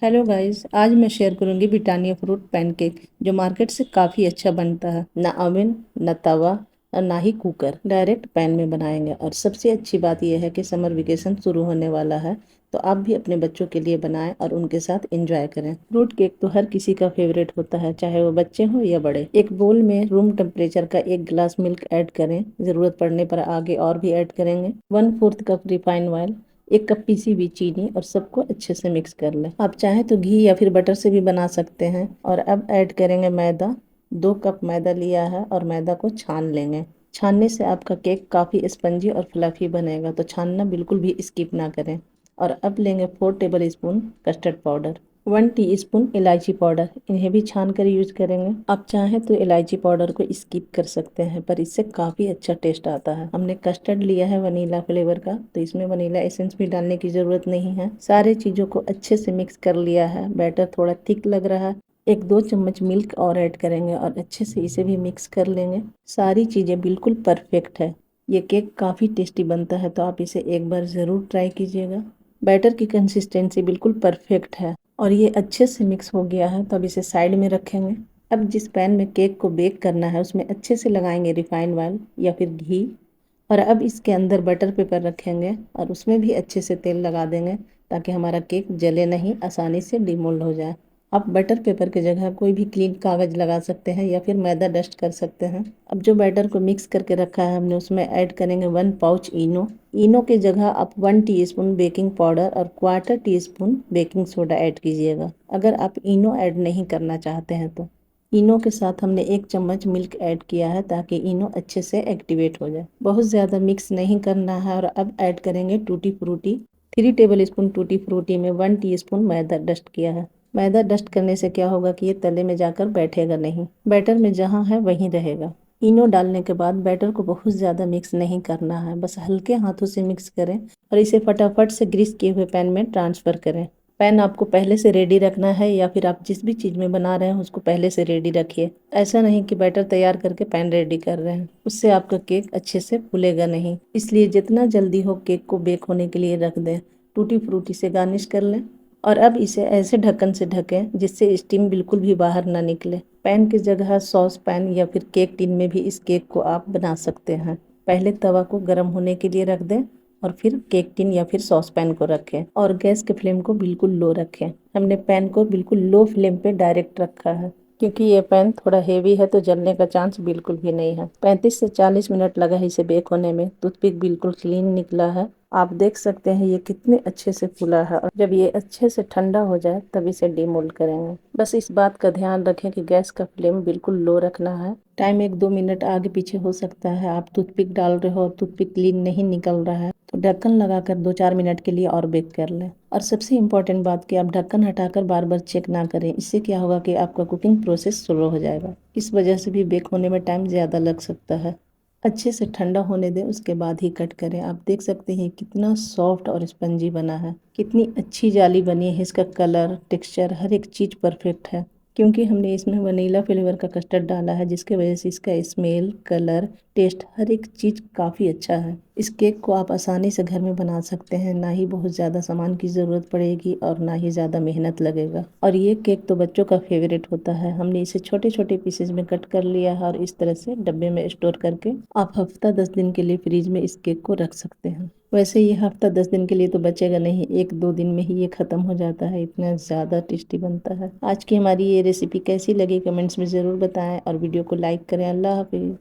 Hello guys, आज मैं share करूंगी ब्रिटानिया फ्रूट पैनकेक जो मार्केट से काफ़ी अच्छा बनता है। ना ओवन, ना तवा और ना ही कुकर, डायरेक्ट पैन में बनाएंगे। और सबसे अच्छी बात यह है कि समर वेकेशन शुरू होने वाला है, तो आप भी अपने बच्चों के लिए बनाएं और उनके साथ एंजॉय करें। फ्रूट केक तो हर किसी का फेवरेट होता है, चाहे वो बच्चे हों या बड़े। एक बोल में रूम टेम्परेचर का 1 गिलास मिल्क ऐड करें, ज़रूरत पड़ने पर आगे और भी ऐड करेंगे। 1/4 cup refined oil, 1 cup PC हुई चीनी और सबको अच्छे से मिक्स कर लें। आप चाहें तो घी या फिर बटर से भी बना सकते हैं। और अब ऐड करेंगे मैदा। 2 कप मैदा लिया है और मैदा को छान लेंगे। छानने से आपका केक काफ़ी स्पंजी और फ्लफी बनेगा, तो छानना बिल्कुल भी स्किप ना करें। और अब लेंगे 4 table spoon custard powder, 1 teaspoon इलायची पाउडर, इन्हें भी छान कर यूज करेंगे। आप चाहें तो इलायची पाउडर को स्किप कर सकते हैं, पर इससे काफ़ी अच्छा टेस्ट आता है। हमने कस्टर्ड लिया है वनीला फ्लेवर का, तो इसमें वनीला एसेंस भी डालने की ज़रूरत नहीं है। सारे चीज़ों को अच्छे से मिक्स कर लिया है। बैटर थोड़ा थिक लग रहा है, 1-2 चम्मच मिल्क और ऐड करेंगे और अच्छे से इसे भी मिक्स कर लेंगे। सारी चीज़ें बिल्कुल परफेक्ट है। ये केक काफ़ी टेस्टी बनता है, तो आप इसे एक बार ज़रूर ट्राई कीजिएगा। बैटर की कंसिस्टेंसी बिल्कुल परफेक्ट है और ये अच्छे से मिक्स हो गया है, तो अब इसे साइड में रखेंगे। अब जिस पैन में केक को बेक करना है उसमें अच्छे से लगाएंगे रिफाइंड ऑयल या फिर घी। और अब इसके अंदर बटर पेपर रखेंगे और उसमें भी अच्छे से तेल लगा देंगे, ताकि हमारा केक जले नहीं, आसानी से डिमोल्ड हो जाए। आप बटर पेपर की जगह कोई भी क्लीन कागज़ लगा सकते हैं या फिर मैदा डस्ट कर सकते हैं। अब जो बैटर को मिक्स करके रखा है हमने, उसमें ऐड करेंगे 1 पाउच इनो। इनो की जगह आप 1 टीस्पून बेकिंग पाउडर और 1/4 टीस्पून बेकिंग सोडा ऐड कीजिएगा, अगर आप इनो ऐड नहीं करना चाहते हैं तो। इनो के साथ हमने 1 चम्मच मिल्क ऐड किया है, ताकि इनो अच्छे से एक्टिवेट हो जाए। बहुत ज़्यादा मिक्स नहीं करना है। और अब ऐड करेंगे tutti frutti. 3 table spoon tutti frutti में 1 टीस्पून मैदा डस्ट किया है। मैदा डस्ट करने से क्या होगा कि ये तले में जाकर बैठेगा नहीं, बैटर में जहाँ है वहीं रहेगा। इनो डालने के बाद बैटर को बहुत ज़्यादा मिक्स नहीं करना है, बस हल्के हाथों से मिक्स करें और इसे फटाफट से ग्रीस किए हुए पैन में ट्रांसफ़र करें। पैन आपको पहले से रेडी रखना है, या फिर आप जिस भी चीज़ में बना रहे हैं उसको पहले से रेडी रखिए। ऐसा नहीं कि बैटर तैयार करके पैन रेडी कर रहे हैं, उससे आपका केक अच्छे से फूलेगा नहीं। इसलिए जितना जल्दी हो केक को बेक होने के लिए रख दें। टूटी फ्रूटी से गार्निश कर लें और अब इसे ऐसे ढक्कन से ढकें जिससे स्टीम बिल्कुल भी बाहर ना निकले। पैन की जगह सॉस पैन या फिर केक टिन में भी इस केक को आप बना सकते हैं। पहले तवा को गर्म होने के लिए रख दें और फिर केक टिन या फिर सॉस पैन को रखें और गैस के फ्लेम को बिल्कुल लो रखें। हमने पैन को बिल्कुल लो फ्लेम पे डायरेक्ट रखा है, क्योंकि ये पैन थोड़ा हेवी है, तो जलने का चांस बिल्कुल भी नहीं है। 35 से 40 मिनट लगा है इसे बेक होने में। टूथपिक बिल्कुल क्लीन निकला है, आप देख सकते हैं ये कितने अच्छे से फूला है। और जब ये अच्छे से ठंडा हो जाए तब इसे डीमोल्ड करेंगे। बस इस बात का ध्यान रखें कि गैस का फ्लेम बिल्कुल लो रखना है। टाइम 1-2 मिनट आगे पीछे हो सकता है, आप टूथपिक डाल रहे हो और टूथपिक क्लीन नहीं निकल रहा है, तो ढक्कन लगाकर 2-4 मिनट के लिए और बेक कर लें। और सबसे इम्पोर्टेंट बात कि आप ढक्कन हटाकर बार बार चेक ना करें, इससे क्या होगा कि आपका कुकिंग प्रोसेस स्लो हो जाएगा। इस वजह से भी बेक होने में टाइम ज़्यादा लग सकता है। अच्छे से ठंडा होने दें, उसके बाद ही कट करें। आप देख सकते हैं कितना सॉफ्ट और स्पंजी बना है, कितनी अच्छी जाली बनी है। इसका कलर, टेक्सचर, हर एक चीज़ परफेक्ट है, क्योंकि हमने इसमें वनीला फ्लेवर का कस्टर्ड डाला है, जिसके वजह से इसका स्मेल, कलर, टेस्ट, हर एक चीज़ काफ़ी अच्छा है। इस केक को आप आसानी से घर में बना सकते हैं, ना ही बहुत ज़्यादा सामान की ज़रूरत पड़ेगी और ना ही ज़्यादा मेहनत लगेगा। और ये केक तो बच्चों का फेवरेट होता है। हमने इसे छोटे छोटे पीसेज में कट कर लिया है और इस तरह से डब्बे में स्टोर करके आप हफ्ता 10 दिन के लिए फ्रीज में इस केक को रख सकते हैं। वैसे ये हफ्ता 10 दिन के लिए तो बचेगा नहीं, 1-2 दिन में ही ये ख़त्म हो जाता है, इतना ज़्यादा टेस्टी बनता है। आज की हमारी ये रेसिपी कैसी लगी कमेंट्स में ज़रूर बताएं और वीडियो को लाइक करें। अल्लाह हाफिज़।